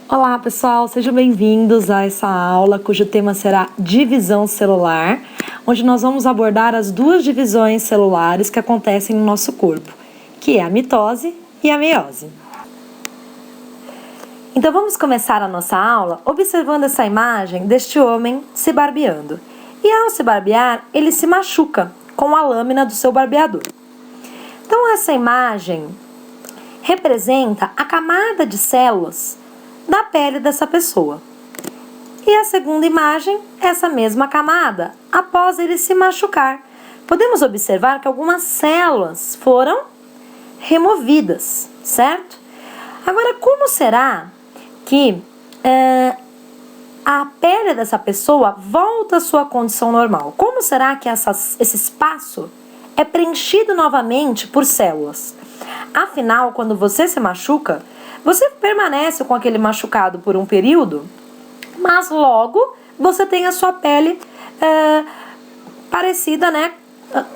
Olá pessoal, sejam bem-vindos a essa aula cujo tema será divisão celular, onde nós vamos abordar as duas divisões celulares que acontecem no nosso corpo, que é a mitose e a meiose. Então vamos começar a nossa aula observando essa imagem deste homem se barbeando. E ao se barbear, ele se machuca com a lâmina do seu barbeador. Então essa imagem representa a camada de células da pele dessa pessoa. E a segunda imagem, essa mesma camada, após ele se machucar. Podemos observar que algumas células foram removidas, certo? Agora, como será que a pele dessa pessoa volta à sua condição normal? Como será que esse espaço é preenchido novamente por células? Afinal, quando você se machuca, você permanece com aquele machucado por um período, mas logo você tem a sua pele parecida, né,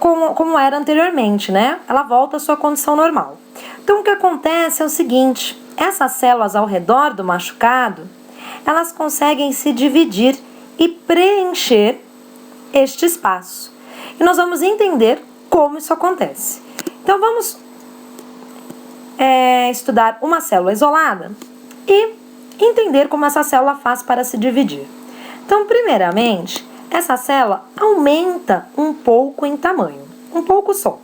como era anteriormente, né? Ela volta à sua condição normal. Então, o que acontece é o seguinte: essas células ao redor do machucado, elas conseguem se dividir e preencher este espaço. E nós vamos entender como isso acontece. Então, vamos estudar uma célula isolada e entender como essa célula faz para se dividir. Então, primeiramente, essa célula aumenta um pouco em tamanho, um pouco só.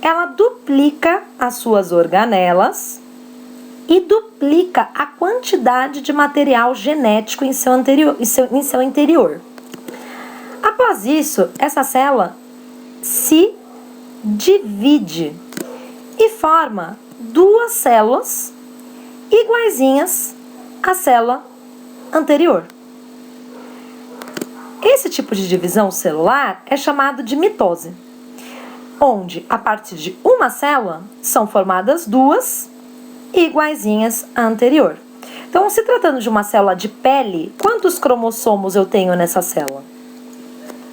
Ela duplica as suas organelas e duplica a quantidade de material genético em seu interior. Após isso, essa célula se divide e forma duas células iguaizinhas à célula anterior. Esse tipo de divisão celular é chamado de mitose, onde a partir de uma célula são formadas duas iguaizinhas à anterior. Então, se tratando de uma célula de pele, quantos cromossomos eu tenho nessa célula?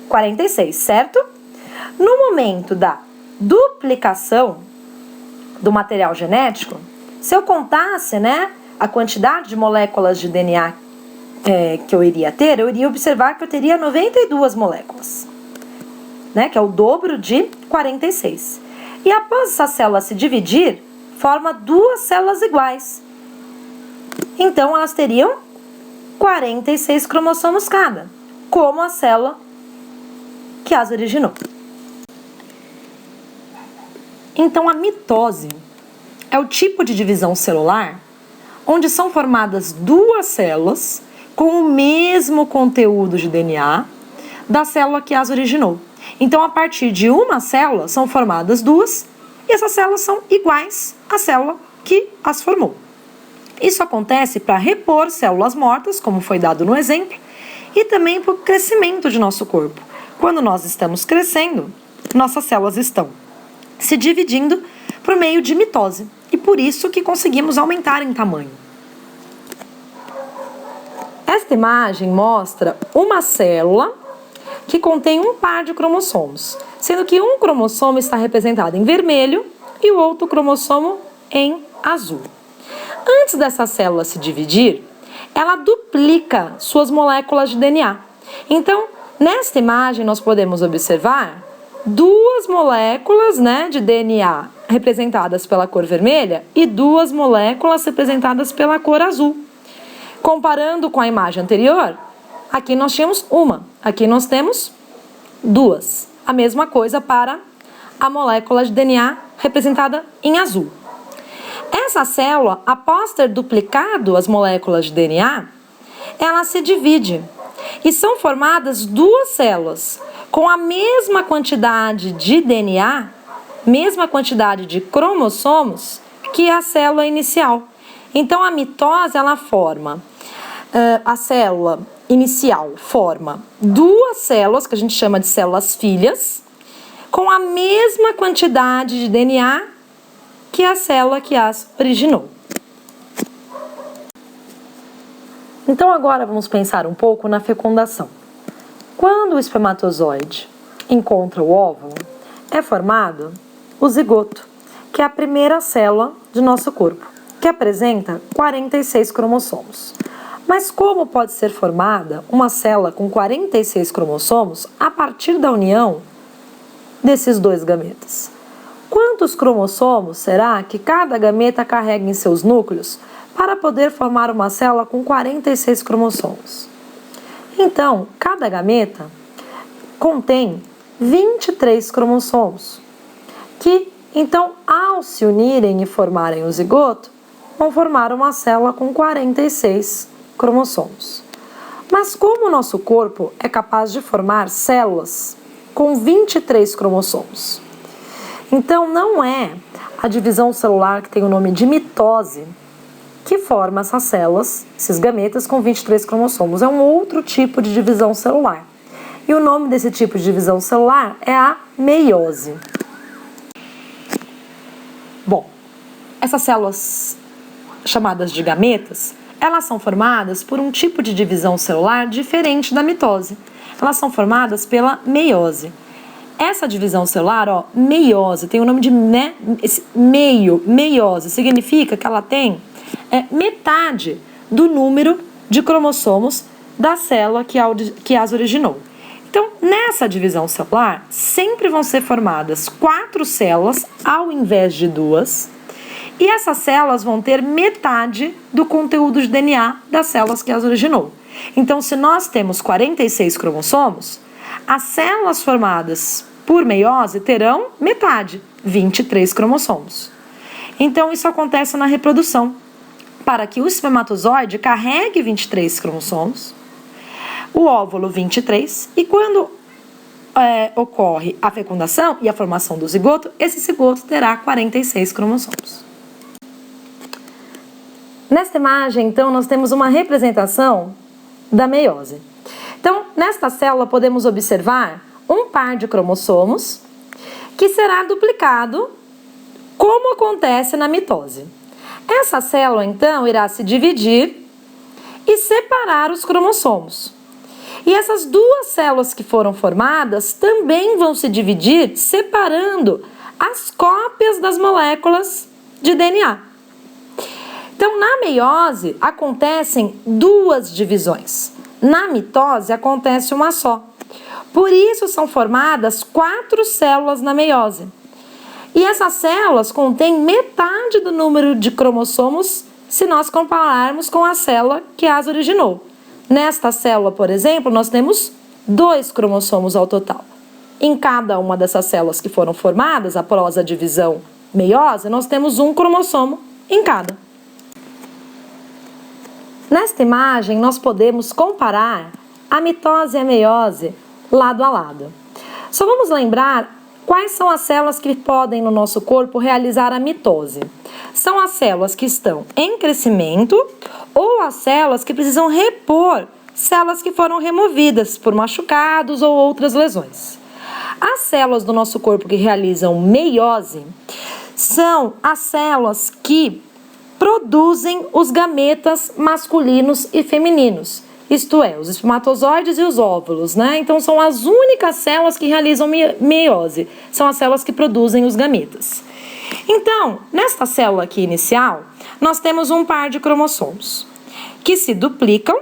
46, certo? No momento da duplicação do material genético, se eu contasse, né, a quantidade de moléculas de DNA que eu iria ter, eu iria observar que eu teria 92 moléculas, né, que é o dobro de 46. E após essa célula se dividir, forma duas células iguais. Então, elas teriam 46 cromossomos cada, como a célula que as originou. Então, a mitose é o tipo de divisão celular onde são formadas duas células com o mesmo conteúdo de DNA da célula que as originou. Então, a partir de uma célula são formadas duas e essas células são iguais à célula que as formou. Isso acontece para repor células mortas, como foi dado no exemplo, e também para o crescimento de nosso corpo. Quando nós estamos crescendo, nossas células estão se dividindo por meio de mitose. E por isso que conseguimos aumentar em tamanho. Esta imagem mostra uma célula que contém um par de cromossomos, sendo que um cromossomo está representado em vermelho e o outro cromossomo em azul. Antes dessa célula se dividir, ela duplica suas moléculas de DNA. Então, nesta imagem nós podemos observar duas moléculas, né, de DNA representadas pela cor vermelha e duas moléculas representadas pela cor azul. Comparando com a imagem anterior, aqui nós tínhamos uma, aqui nós temos duas. A mesma coisa para a molécula de DNA representada em azul. Essa célula, após ter duplicado as moléculas de DNA, ela se divide e são formadas duas células com a mesma quantidade de DNA, mesma quantidade de cromossomos que a célula inicial. Então, a mitose, ela forma, a célula inicial forma duas células, que a gente chama de células filhas, com a mesma quantidade de DNA que a célula que as originou. Então, agora vamos pensar um pouco na fecundação. Quando o espermatozoide encontra o óvulo, é formado o zigoto, que é a primeira célula de nosso corpo. que apresenta 46 cromossomos. Mas como pode ser formada uma célula com 46 cromossomos a partir da união desses dois gametas? Quantos cromossomos será que cada gameta carrega em seus núcleos para poder formar uma célula com 46 cromossomos? Então, cada gameta contém 23 cromossomos, que, então, ao se unirem e formarem o zigoto, vão formar uma célula com 46 cromossomos. Mas como o nosso corpo é capaz de formar células com 23 cromossomos? Então, não é a divisão celular que tem o nome de mitose que forma essas células, esses gametas com 23 cromossomos. É um outro tipo de divisão celular. E o nome desse tipo de divisão celular é a meiose. Bom, essas células chamadas de gametas, elas são formadas por um tipo de divisão celular diferente da mitose. Elas são formadas pela meiose. Essa divisão celular, meiose, tem o nome de meiose, significa que ela tem metade do número de cromossomos da célula que as originou. Então, nessa divisão celular, sempre vão ser formadas 4 células ao invés de 2, e essas células vão ter metade do conteúdo de DNA das células que as originou. Então, se nós temos 46 cromossomos, as células formadas por meiose terão metade, 23 cromossomos. Então, isso acontece na reprodução. Para que o espermatozoide carregue 23 cromossomos, o óvulo 23, e quando ocorre a fecundação e a formação do zigoto, esse zigoto terá 46 cromossomos. Nesta imagem, então, nós temos uma representação da meiose. Então, nesta célula podemos observar um par de cromossomos que será duplicado, como acontece na mitose. Essa célula, então, irá se dividir e separar os cromossomos. E essas duas células que foram formadas também vão se dividir, separando as cópias das moléculas de DNA. Então, na meiose, acontecem 2 divisões. Na mitose, acontece uma só. Por isso, são formadas 4 células na meiose. E essas células contêm metade do número de cromossomos se nós compararmos com a célula que as originou. Nesta célula, por exemplo, nós temos 2 cromossomos ao total. Em cada uma dessas células que foram formadas após a divisão meiose, nós temos 1 cromossomo em cada. Nesta imagem, nós podemos comparar a mitose e a meiose lado a lado. Só vamos lembrar quais são as células que podem no nosso corpo realizar a mitose. São as células que estão em crescimento ou as células que precisam repor células que foram removidas por machucados ou outras lesões. As células do nosso corpo que realizam meiose são as células que produzem os gametas masculinos e femininos, isto é, os espermatozoides e os óvulos, né? Então, são as únicas células que realizam meiose, são as células que produzem os gametas. Então, nesta célula aqui inicial, nós temos um par de cromossomos que se duplicam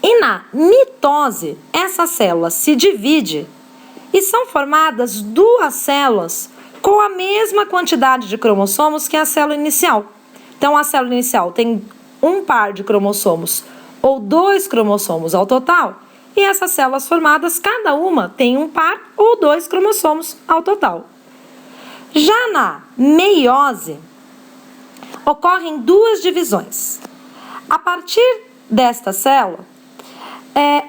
e na mitose, essa célula se divide e são formadas 2 células com a mesma quantidade de cromossomos que a célula inicial. Então, a célula inicial tem um par de cromossomos ou 2 cromossomos ao total, e essas células formadas, cada uma tem um par ou 2 cromossomos ao total. Já na meiose, ocorrem 2 divisões. A partir desta célula,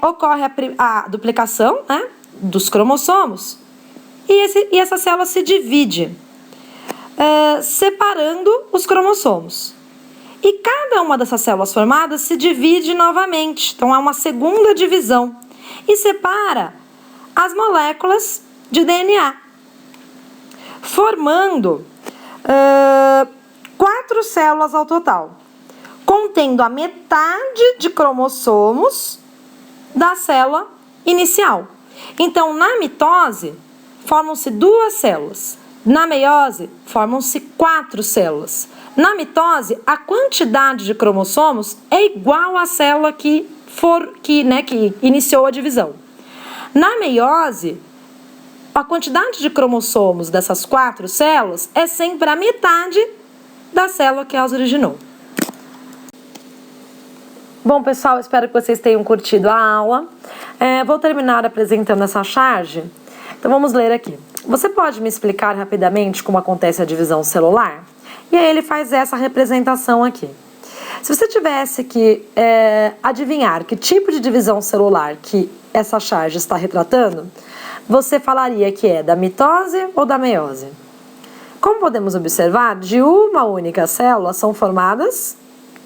ocorre a duplicação, né, dos cromossomos, e essa célula se divide, separando os cromossomos. E cada uma dessas células formadas se divide novamente. Então, há uma segunda divisão. E separa as moléculas de DNA, formando 4 células ao total, contendo a metade de cromossomos da célula inicial. Então, na mitose, formam-se 2 células. Na meiose, formam-se 4 células. Na mitose, a quantidade de cromossomos é igual à célula que iniciou a divisão. Na meiose, a quantidade de cromossomos dessas 4 células é sempre a metade da célula que as originou. Bom, pessoal, espero que vocês tenham curtido a aula. Vou terminar apresentando essa charge. Então, vamos ler aqui. Você pode me explicar rapidamente como acontece a divisão celular? E aí ele faz essa representação aqui. Se você tivesse que adivinhar que tipo de divisão celular que essa charge está retratando, você falaria que é da mitose ou da meiose? Como podemos observar, de uma única célula são formadas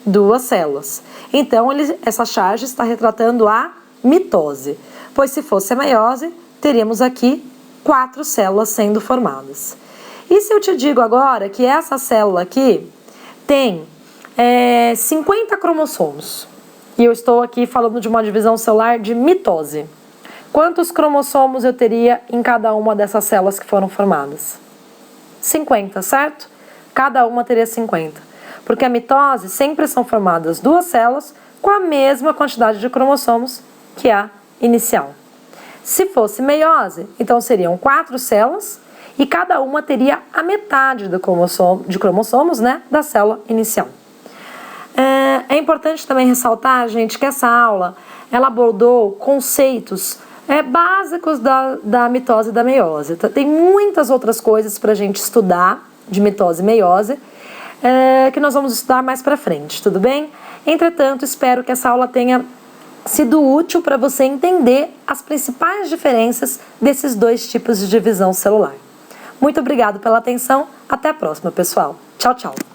2 células. Então, essa charge está retratando a mitose, pois se fosse a meiose, teríamos aqui 4 células sendo formadas. E se eu te digo agora que essa célula aqui tem 50 cromossomos, e eu estou aqui falando de uma divisão celular de mitose, quantos cromossomos eu teria em cada uma dessas células que foram formadas? 50, certo? Cada uma teria 50. Porque a mitose sempre são formadas 2 células com a mesma quantidade de cromossomos que a inicial. Se fosse meiose, então seriam 4 células e cada uma teria a metade de cromossomos, né, da célula inicial. É importante também ressaltar, gente, que essa aula ela abordou conceitos básicos da mitose e da meiose. Tem muitas outras coisas para a gente estudar de mitose e meiose, que nós vamos estudar mais para frente, tudo bem? Entretanto, espero que essa aula tenha sido útil para você entender as principais diferenças desses 2 tipos de divisão celular. Muito obrigado pela atenção, até a próxima, pessoal. Tchau, tchau!